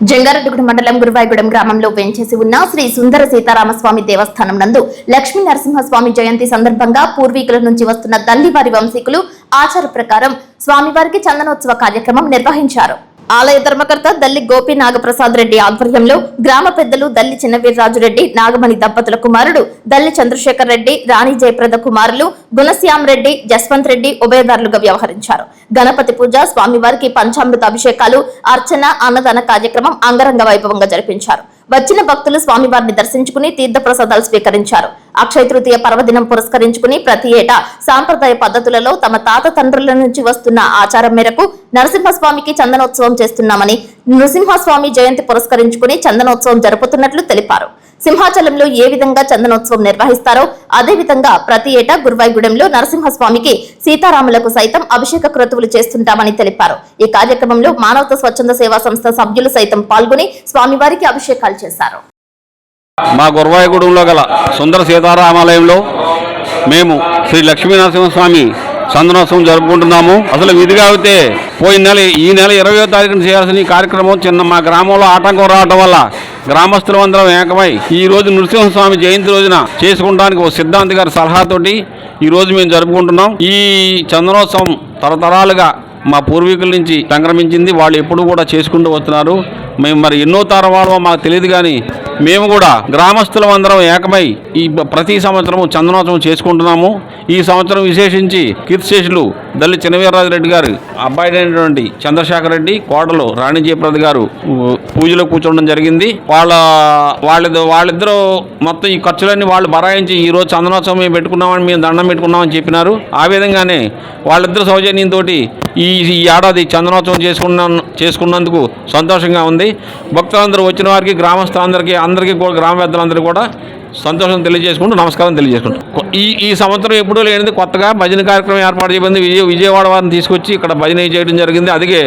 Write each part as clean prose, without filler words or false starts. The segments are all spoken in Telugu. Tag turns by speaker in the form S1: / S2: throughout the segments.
S1: జంగారెడ్డిగూడెం మండలం గురువాయగూడెం గ్రామంలో వేంచేసి ఉన్న శ్రీ సుందర సీతారామస్వామి దేవస్థానం నందు లక్ష్మీ నరసింహస్వామి జయంతి సందర్భంగా పూర్వీకుల నుంచి వస్తున్న దల్లివారి వంశీకులు ఆచార ప్రకారం స్వామివారికి చందనోత్సవ కార్యక్రమం నిర్వహించారు. ఆలయ ధర్మకర్త దల్లి గోపి నాగప్రసాద్ రెడ్డి ఆధ్వర్యంలో గ్రామ పెద్దలు దల్లి చిన్నవీర్రాజు రెడ్డి నాగమణి దంపతుల కుమారుడు దల్లి చంద్రశేఖర్ రెడ్డి రాణి జయప్రద కుమారులు గుణశ్యామ్ రెడ్డి జస్వంత్ రెడ్డి ఉభయదారులుగా వ్యవహరించారు. గణపతి పూజ, స్వామివారికి పంచామృత అభిషేకాలు, అర్చన, అన్నదాన కార్యక్రమం అంగరంగ వైభవంగా జరిపించారు. వచ్చిన భక్తులు స్వామివారిని దర్శించుకుని తీర్థప్రసాదాలు స్వీకరించారు. అక్షయ తృతీయ పర్వదినం పురస్కరించుకుని ప్రతి ఏటా సాంప్రదాయ పద్ధతులలో తమ తాత తండ్రుల నుంచి వస్తున్న ఆచారం మేరకు నరసింహస్వామికి చందనోత్సవం చేస్తున్నామని, నృసింహస్వామి జయంతి పురస్కరించుకుని చందనోత్సవం జరుపుతున్నట్లు తెలిపారు. సింహాచలంలో ఏ విధంగా చందనోత్సవం నిర్వహిస్తారో అదే విధంగా ప్రతి ఏటా గురువాయగూడెంలో నరసింహస్వామికి సీతారాములకు సైతం అభిషేక క్రతువులు చేస్తుంటామని తెలిపారు. ఈ కార్యక్రమంలో మానవత స్వచ్ఛంద సేవా సంస్థ సభ్యులు సైతం పాల్గొని స్వామివారికి అభిషేకాలు చేశారు.
S2: మా గురువాయగూడెంలో గల సుందర సీతారామాలయంలో మేము శ్రీ లక్ష్మీ నరసింహస్వామి చందనోత్సవం జరుపుకుంటున్నాము. అసలు విధిగా అయితే ఈ నెల 20వ తారీఖున చేయాల్సిన ఈ కార్యక్రమం మా గ్రామంలో ఆటంకం రావడం వల్ల గ్రామస్తులందరం ఏకమై ఈ రోజు నృసింహస్వామి జయంతి రోజున చేసుకుంటానికి ఒక సిద్ధాంతి గారి సలహాతోటి ఈ రోజు మేము జరుపుకుంటున్నాం. ఈ చందనోత్సవం తరతరాలుగా మా పూర్వీకుల నుంచి సంక్రమించింది. వాళ్ళు ఎప్పుడు కూడా చేసుకుంటూ వస్తున్నారు. మేము మరి ఎన్నో తరం వాళ్ళో మాకు తెలియదు, కానీ మేము కూడా గ్రామస్తులం అందరం ఏకమై ఈ ప్రతి సంవత్సరం చందనోత్సవం చేసుకుంటున్నాము. ఈ సంవత్సరం విశేషించి కీర్తిశేషులు దల్లి చిన్నవీర్రాజు రెడ్డి గారు అబ్బాయి అయినటువంటి చంద్రశేఖర్ రెడ్డి, కోడలు రాణి జయప్రద గారు పూజలో కూర్చోవడం జరిగింది. వాళ్ళిద్దరూ మొత్తం ఈ ఖర్చులన్నీ వాళ్ళు బరాయించి ఈ రోజు చందనోత్సవం మేము పెట్టుకున్నామని, మేము దండం పెట్టుకున్నామని చెప్పినారు. ఆ విధంగానే వాళ్ళిద్దరు సౌజన్యంతో ఈ ఏడాది చందనోత్సవం చేసుకున్నందుకు సంతోషంగా ఉంది. భక్తులందరూ వచ్చిన వారికి, గ్రామస్తులందరికీ కూడా, గ్రామ పెద్దలందరికీ కూడా సంతోషం తెలియజేసుకుంటూ నమస్కారం తెలియజేసుకుంటాం. ఈ సంవత్సరం ఎప్పుడూ లేనిది కొత్తగా భజన కార్యక్రమం ఏర్పాటు చేయబడింది. విజయవాడ వారిని తీసుకొచ్చి ఇక్కడ భజన చేయడం జరిగింది. అదిగే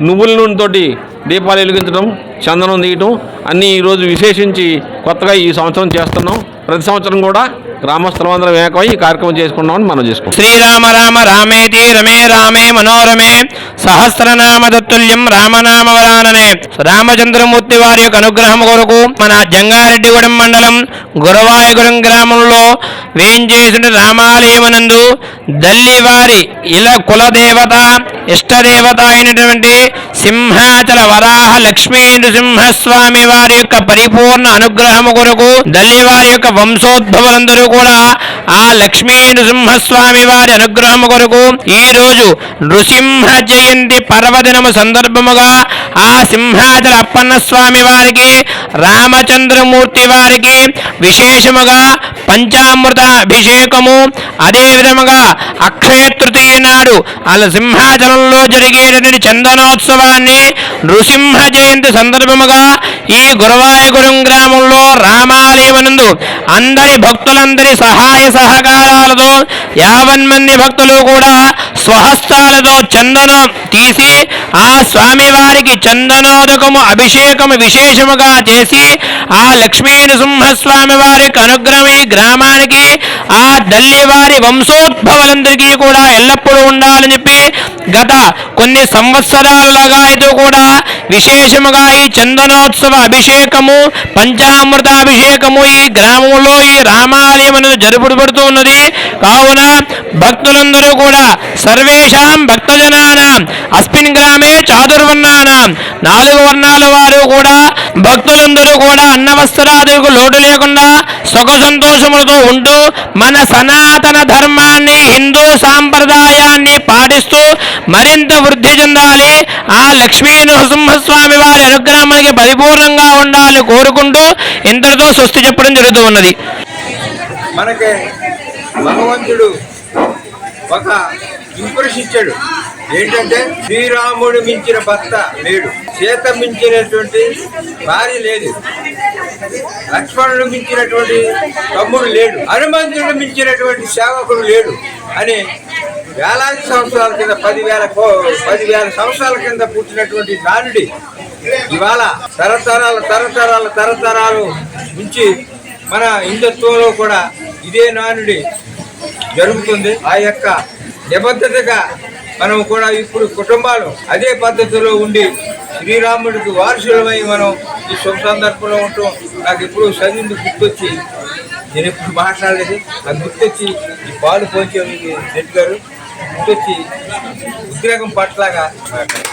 S2: నువ్వుల నూనెతోటి దీపాలు వెలిగించడం, చందనం తీయటం అన్నీ ఈరోజు విశేషించి కొత్తగా ఈ సంవత్సరం చేస్తున్నాం. ప్రతి సంవత్సరం కూడా గ్రామస్తులందరం ఏకమై ఈ కార్యక్రమం చేసుకున్నామని మనం చేసుకుంటాం.
S3: శ్రీరామ రామ రామేతి రమే రామే మనోరమే సహస్రనామ తత్తుల్యం రామనామ వరాననే. రామచంద్రమూర్తి వారి యొక్క అనుగ్రహం కొరకు మన జంగారెడ్డిగూడెం మండలం గురువాయగూడెం గ్రామంలో వేంచేసిన రామాలయమునందు దల్లివారి కులదేవత, ఇష్టదేవత అయినటువంటి సింహాచల వరాహ లక్ష్మీ నృసింహస్వామి వారి యొక్క పరిపూర్ణ అనుగ్రహము కొరకు దల్లివారి యొక్క వంశోద్భవులందరూ కూడా ఆ లక్ష్మీ నృసింహస్వామి వారి అనుగ్రహము కొరకు ఈ రోజు నృసింహ జయంతి పర్వదినము సందర్భముగా ఆ సింహాచల అప్పన్న స్వామి వారికి, రామచంద్రమూర్తి వారికి విశేషముగా పంచామృత అభిషేకము, అదే విధముగా అక్షయ తృతీయ నాడు అలా సింహాచలంలో జరిగేటటువంటి చందనోత్సవాన్ని నృసింహ జయంతి సందర్భముగా ఈ గురువాయగూడెం గ్రామంలో రామాలయమునందు అందరి భక్తులందరి సహాయ సహకారాలతో 50 మంది భక్తులు కూడా స్వహస్తాలతో చందనం తీసి ఆ స్వామివారికి చందనోదకము అభిషేకము విశేషముగా చేసి ఆ లక్ష్మీ నృసింహస్వామి వారికి అనుగ్రహం ఈ గ్రామానికి, ఆ దల్లివారి వంశోద్భవులందరికీ కూడా ఎల్లప్పుడూ ఉండాలని చెప్పి గత కొన్ని సంవత్సరాలుగా అయితే కూడా విశేషముగా ఈ చందనోత్సవ అభిషేకము, పంచామృత అభిషేకము ఈ గ్రామంలో ఈ రామాలయం అనేది జరుపుబడుతూ ఉన్నది. కావున భక్తులందరూ కూడా సర్వేషాం భక్తజనానాం అస్మిన్ గ్రామే చాతుర్వర్ణానాం 4 వర్ణాల వారు కూడా భక్తులందరూ కూడా అన్న వస్త్రాదులకు లోటు లేకుండా సుఖ సంతోషములతో ఉంటూ మన సనాతన ధర్మాన్ని, హిందూ సాంప్రదాయాన్ని పాటిస్తూ మరింత వృద్ధి చెందాలి. ఆ లక్ష్మీ నరసింహస్వామి వారి అనుగ్రహం మనకి పరిపూర్ణంగా ఉండాలి కోరుకుంటూ ఇంతటితో స్వస్తి చెప్పడం జరుగుతూ ఉన్నది.
S4: మనకి భగవంతుడు ఒక ఇంప్రెస్ ఇచ్చాడు. ఏంటంటే శ్రీరాముడు మించిన భర్త లేడు, సీత మించినటువంటి భార్య లేదు, లక్ష్మణుడు మించినటువంటి తమ్ముడు లేడు, హనుమంతుడు మించినటువంటి సేవకుడు లేడు అని వేలాది సంవత్సరాల కింద 10,000 సంవత్సరాల కింద పుట్టినటువంటి నానుడి ఇవాళ తరతరాలు నుంచి మన హిందుత్వంలో కూడా ఇదే నానుడి జరుగుతుంది. ఆ యొక్క నిబద్ధతగా మనం కూడా ఇప్పుడు కుటుంబాలు అదే పద్ధతిలో ఉండి శ్రీరాముడికి వారసులమై మనం ఈ శుభ సందర్భంలో ఉంటాం. నాకు ఎప్పుడు చదివింది గుర్తొచ్చి, నేను ఎప్పుడు మాట్లాడలేదు, నాకు గుర్తొచ్చి ఈ పాలు పోంచారు రెడ్డి గారు, గుర్తొచ్చి ఉద్రేకం పట్లాగా మాట్లాడారు.